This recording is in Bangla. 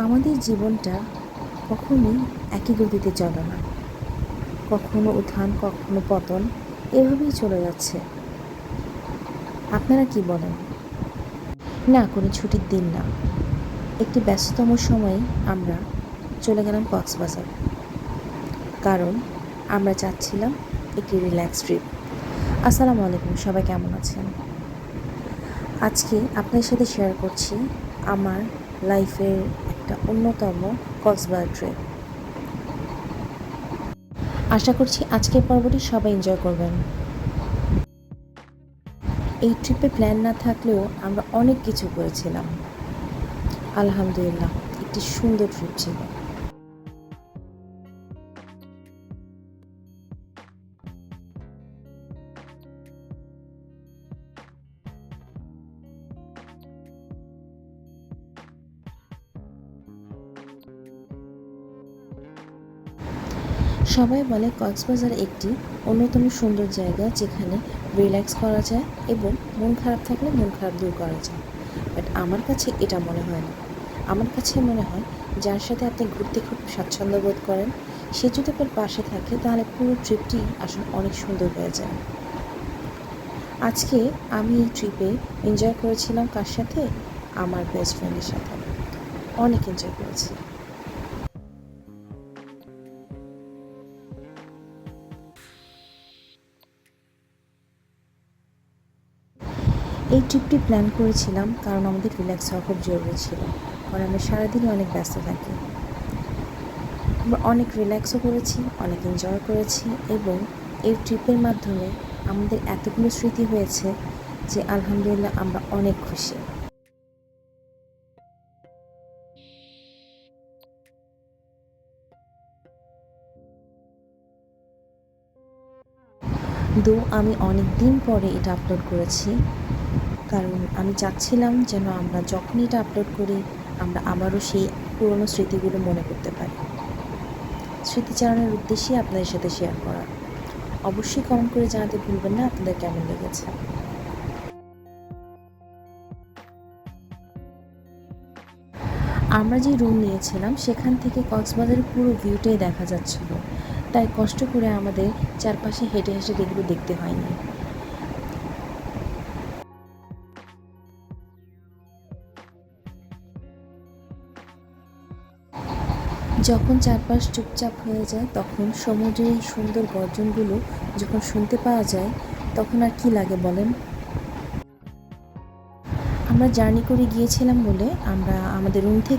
আমাদের জীবনটা কখনোই একই গতিতে চলে না। কখনো উত্থান, কখনো পতন, এভাবেই চলে যাচ্ছে। আপনারা কি বলেন? না, কোনো ছুটির দিন না, একটি ব্যস্ততম সময়ে আমরা চলে গেলাম কক্সবাজার। কারণ আমরা চাচ্ছিলাম একটি রিল্যাক্স ট্রিপ। আসসালামু আলাইকুম, সবাই কেমন আছেন? আজকে আপনাদের সাথে শেয়ার করছি আমার লাইফের একটা অন্যতম কক্সবাজার ট্রিপ। আশা করছি আজকের পর্বটি সবাই এনজয় করবেন। এই ট্রিপে প্ল্যান না থাকলেও আমরা অনেক কিছু করেছিলাম। আলহামদুলিল্লাহ, একটি সুন্দর ট্রিপ ছিল। সবাই বলে কক্সবাজার একটি অন্যতম সুন্দর জায়গা, যেখানে রিল্যাক্স করা যায় এবং মন খারাপ থাকলে মন খারাপ দূর করা যায়। বাট আমার কাছে এটা মনে হয় না। আমার কাছে মনে হয় যার সাথে আপনি ঘুরতে খুব স্বাচ্ছন্দ্য বোধ করেন, সে যদি আপনার পাশে থাকে তাহলে পুরো ট্রিপটি আসলে অনেক সুন্দর হয়ে যায়। আজকে আমি এই ট্রিপে এনজয় করেছিলাম কার সাথে? আমার বেস্ট ফ্রেন্ডের সাথে। অনেক এনজয় করেছি। এই ট্রিপটি প্ল্যান করেছিলাম কারণ আমাদের রিল্যাক্স হওয়া খুব জরুরি ছিল। কারণ আমরা সারাদিনই অনেক ব্যস্ত থাকি। আমরা অনেক রিল্যাক্সও করেছি, অনেক এনজয় করেছি এবং এই ট্রিপের মাধ্যমে আমাদের এতগুলো স্মৃতি হয়েছে যে আলহামদুলিল্লাহ আমরা অনেক খুশি। আমি অনেক দিন পরে এটা আপলোড করেছি, কারণ আমি চাচ্ছিলাম যেন আমরা যখনই এটা আপলোড করি আমরা আবারও সেই পুরনো স্মৃতিগুলো মনে করতে পারি। স্মৃতিচারণের উদ্দেশ্যে আপনাদের সাথে শেয়ার করা। অবশ্যই কমেন্ট করে জানাতে ভুলবেন না আপনাদের কেমন লেগেছে। আমরা যে রুম নিয়েছিলাম সেখান থেকে কক্সবাজারের পুরো ভিউটাই দেখা যাচ্ছিল, তাই কষ্ট করে আমাদের চারপাশে হেঁটে হেঁটে এগুলো দেখতে হয়নি। যখন চারপাশ চুপচাপ হয়ে যায়, তখন সমুদ্রের এই সুন্দর গর্জনগুলো যখন শুনতে পাওয়া যায়, তখন আর কি লাগে বলেন? আমরা জার্নি করে গিয়েছিলাম বলে আমরা আমাদের রুম থেকে